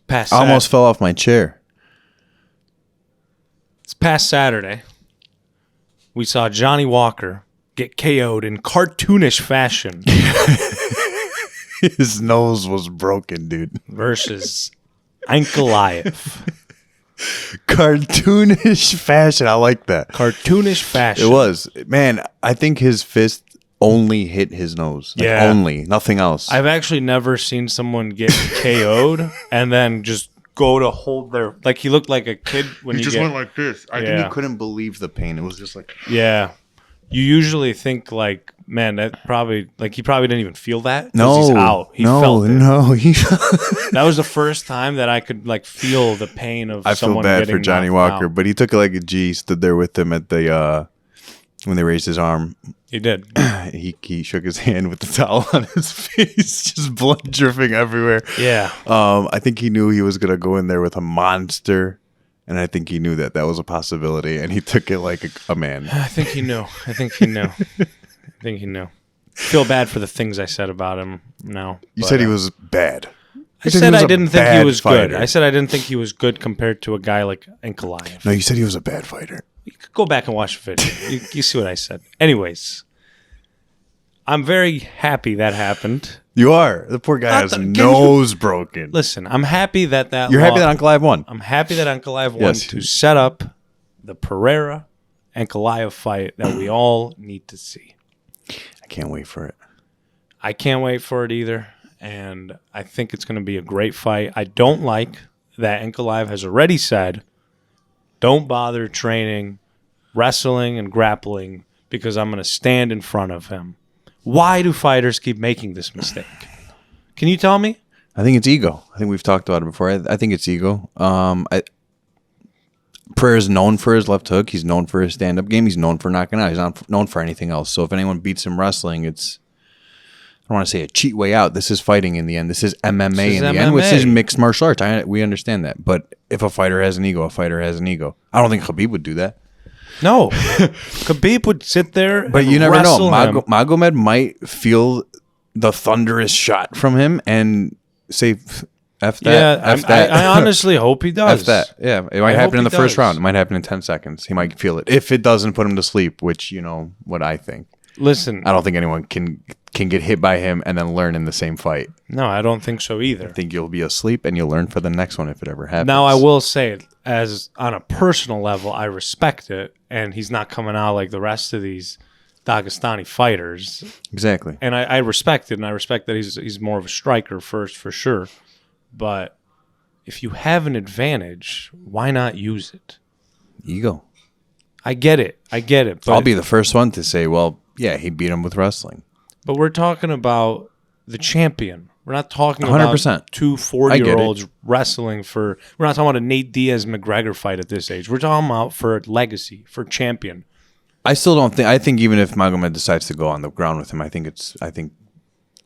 past I almost fell off my chair. It's past Saturday. We saw Johnny Walker get KO'd in cartoonish fashion His nose was broken, dude. versus Ankalaev. Cartoonish fashion. I like that. Cartoonish fashion. It was. Man, I think his fist only hit his nose. Like, Yeah. only. Nothing else. I've actually never seen someone get KO'd and then just go to hold their... Like, he looked like a kid when he you just get... went like this. I think Yeah. he couldn't believe the pain. It was just like... Yeah. You usually think, like, man, that probably... Like, he probably didn't even feel that. 'Cause No. he's out. He felt it. No. That was the first time that I could, like, feel the pain of I feel someone bad getting for Johnny knocked Walker, out. but he took it like a G. Stood there with him at the... when they raised his arm. He did. He shook his hand with the towel on his face, just blood dripping everywhere. Yeah. I think he knew he was gonna go in there with a monster, and I think he knew that was a possibility, and he took it like a man. I think he knew. I think he knew. Feel bad for the things I said about him now. You said he was bad. I said I didn't think he was fighter. good. I said I didn't think he was good compared to a guy like Ankalaev. No, you said he was a bad fighter. You could go back and watch the video. You see what I said. Anyways, I'm very happy that happened. You are. The poor guy has Can nose broken. Listen, I'm happy that You're happy that Ankalaev won. I'm happy that Ankalaev won Yes. to set up the Pereira Ankalaev fight that we all need to see. I can't wait for it. I can't wait for it either, and I think it's going to be a great fight. I don't like that Ankalaev has already said, don't bother training, wrestling, and grappling because I'm going to stand in front of him. Why do fighters keep making this mistake? Can you tell me? I think it's ego. I think we've talked about it before. I think it's ego. Pereira's known for his left hook. He's known for his stand-up game. He's known for knocking out. He's not known for anything else. So if anyone beats him wrestling, it's, I don't want to say a cheat way out. This is fighting in the end. This is MMA in the end, which is mixed martial arts. We understand that. But if a fighter has an ego, a fighter has an ego. I don't think Khabib would do that. No. Khabib would sit there But and you never know. wrestle him. Magomed might feel the thunderous shot from him and say, F that. Yeah, F that. I honestly hope he does. F that. Yeah, it might happen in the first round. It might happen in 10 seconds. He might feel it. If it doesn't put him to sleep, which, you know, what I think. Listen. I don't think anyone can get hit by him and then learn in the same fight. No, I don't think so either. I think you'll be asleep and you'll learn for the next one if it ever happens. Now, I will say, as on a personal level, I respect it, and he's not coming out like the rest of these Dagestani fighters. Exactly. And I respect it, and I respect that he's more of a striker first, for sure. But if you have an advantage, why not use it? Ego. I get it. But I'll be the first one to say, well, yeah, he beat him with wrestling. But we're talking about the champion. We're not talking 100%. about two 40-year-olds wrestling for... We're not talking about a Nate Diaz-McGregor fight at this age. We're talking about for legacy, for champion. I still don't think... I think even if Magomed decides to go on the ground with him,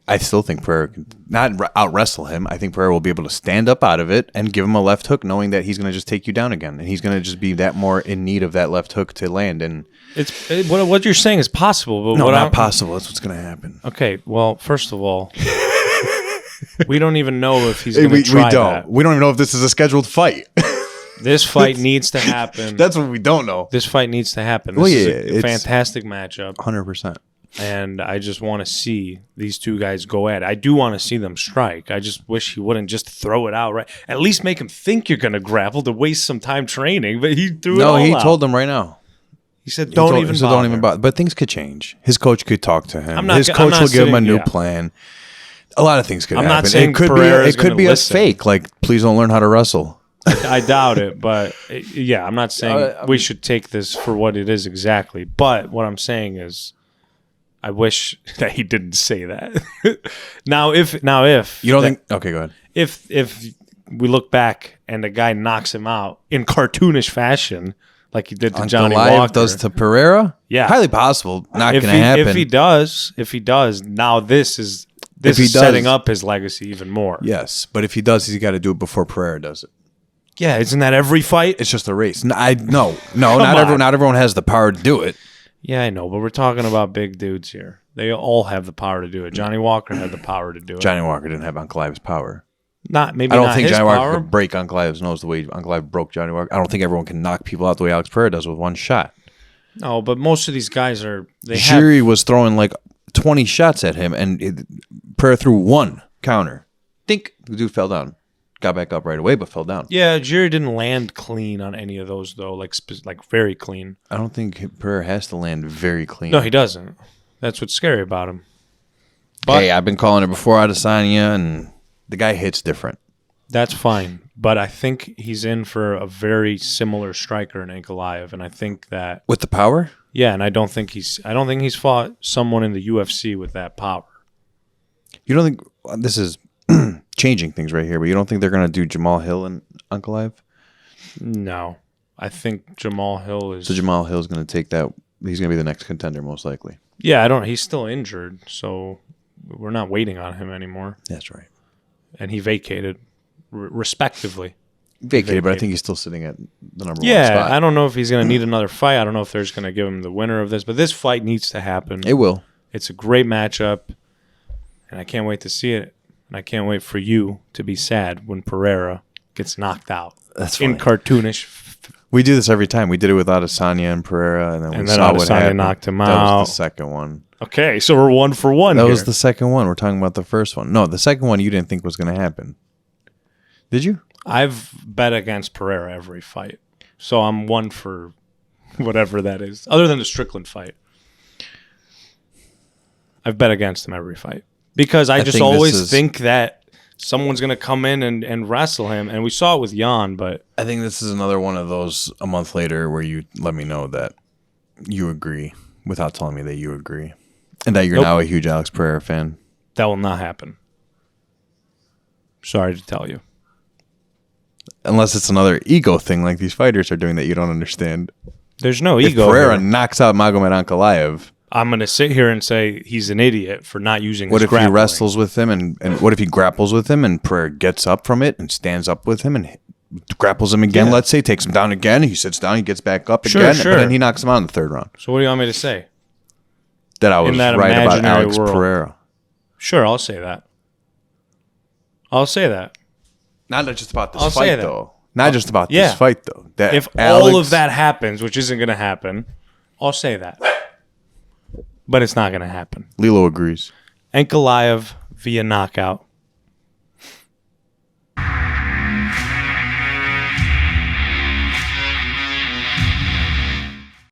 I still think Pereira can not out-wrestle him. I think Pereira will be able to stand up out of it and give him a left hook, knowing that he's going to just take you down again. And he's going to just be that more in need of that left hook to land. And What you're saying is possible. But no, what not possible. That's what's going to happen. Okay, well, first of all, we don't even know if he's going to try that. We don't even know if this is a scheduled fight. This fight needs to happen. That's what we don't know. This fight needs to happen. Well, This yeah, is a it's fantastic matchup. 100%. And I just want to see these two guys go at it. I do want to see them strike. I just wish he wouldn't just throw it out right. At least make him think you're going to grapple to waste some time training. But he threw it all out. No, he told them right now. He said, don't even bother. But things could change. His coach could talk to him. His I'm coach not will give him a saying- new yeah. plan. A lot of things could I'm happen. not saying it could Pereira's be, it could gonna be listen. a fake. Like, please don't learn how to wrestle. I doubt it. But yeah, I'm not saying we should take this for what it is exactly. But what I'm saying is, I wish that he didn't say that. Now, if You don't think? Okay, go ahead. If we look back and the guy knocks him out in cartoonish fashion, like he did to Johnny Walker, does to Pereira? Yeah. Highly possible. Not if going to happen. If he does, now this is setting up his legacy even more. Yes, but if he does, he's got to do it before Pereira does it. Yeah, isn't that every fight? It's just a race. No, not everyone has the power to do it. Yeah, I know, but we're talking about big dudes here. They all have the power to do it. Johnny Walker had the power to do it. Johnny Walker didn't have Ankalaev's power. Maybe I don't not think his Johnny Walker power. could break Ankalaev's nose the way Ankalaev broke Johnny Walker. I don't think everyone can knock people out the way Alex Pereira does with one shot. No, but most of these guys are. Jiri was throwing like 20 shots at him, and Pereira threw one counter. Think the dude fell down. Got back up right away, but fell down. Yeah, Jiri didn't land clean on any of those though, like very clean. I don't think Pereira has to land very clean. No, he doesn't. That's what's scary about him. But hey, I've been calling it before Adesanya, and the guy hits different. That's fine, but I think he's in for a very similar striker in Ankalaev, and I think that With the power? yeah, and I don't think he's fought someone in the UFC with that power. You don't think this is changing things right here, but you don't think they're going to do Jamal Hill and Ankalaev? No, I think Jamal Hill is. So Jamal Hill's going to take that. He's going to be the next contender, most likely. Yeah, He's still injured, so we're not waiting on him anymore. That's right. And he vacated, respectively. Vacated, but I think he's still sitting at the number one Yeah, spot. I don't know if he's going to need another fight. I don't know if there's going to give him the winner of this, but this fight needs to happen. It will. It's a great matchup, and I can't wait to see it. And I can't wait for you to be sad when Pereira gets knocked out. That's funny. In cartoonish. We do this every time. We did it with Adesanya and Pereira, and then we saw what Adesanya happened. knocked him That out. was the second one. Okay, so we're 1 for 1 That here. was the second one. We're talking about the first one. No, the second one you didn't think was going to happen. Did you? I've bet against Pereira every fight. So I'm 1 for whatever that is. Other than the Strickland fight. I've bet against him every fight. Because I just think always think that someone's going to come in and wrestle him. And we saw it with Jan, but... I think this is another one of those a month later where you let me know that you agree without telling me that you agree. And that you're now a huge Alex Pereira fan. That will not happen. Sorry to tell you. Unless it's another ego thing like these fighters are doing that you don't understand. There's no If ego Pereira here. knocks out Magomed Ankalaev, I'm going to sit here and say he's an idiot for not using what his if he grappling. wrestles with him and what if he grapples with him and Pereira gets up from it and stands up with him and grapples him again, Yeah. let's say, takes him down again, he sits down, he gets back up Sure, again, sure. but then he knocks him out in the third round. So what do you want me to say? That I was that right about imaginary Alex world. Pereira. Sure, I'll say that. I'll say that. Not just about this I'll say fight, that. though. Not just about Yeah. this fight, though. That If Alex, all of that happens, which isn't going to happen, I'll say that. But it's not going to happen. Lilo agrees. Ankalaev via knockout.